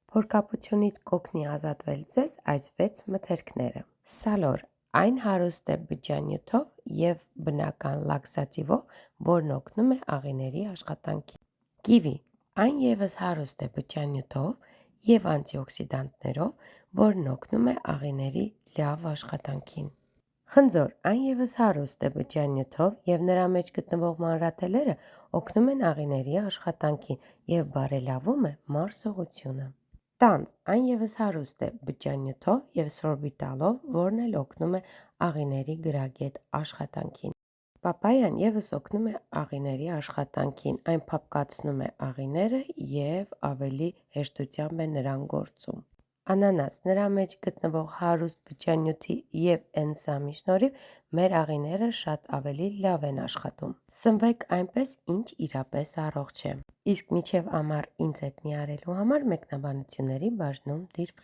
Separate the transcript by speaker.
Speaker 1: Փորկապությունից կօգնի ազատվել ձեզ այս 6 մթերքները։ Սալոր այն հարուստ է բջջանյութով և բնական լաքսատիվով, որն օգնում է աղիների աշխատանքին։ Կիվի այն ևս հարուստ է բջջանյութով և անտիօքսիդանտներով, որն օգնում է աղիների լավ աշխատանքին։ Խնձոր այն ևս հարուստ է բջջանյութով և նրա մեջ գտնվող մանրաթելերը օգնում են աղիների աշխատանքին և բարելավում է մարսողությունը։ Տանձ այն ևս հարուստ է բջջանյութով և սորբիտալով, որն էլ օգնում է աղիների գրագետ աշխատանքին։ Պապայան ևս օգնում է աղիների աշխատանքին, այն փափկացնում է աղիները և ավելի հեշտությամբ է նրան գործում։ Անանաս նրա մեջ գտնվող հարուստ բջջանյութի և էնզիմի շնորհիվ մեր աղիները շատ ավելի լավ են աշխատում։ Սնվեք այնպես, ինչ իրապես առողջ է։ Իսկ մինչև ամառ ինձ հետ նյարելու համար մեկնաբանությունների բաժնում դիր+։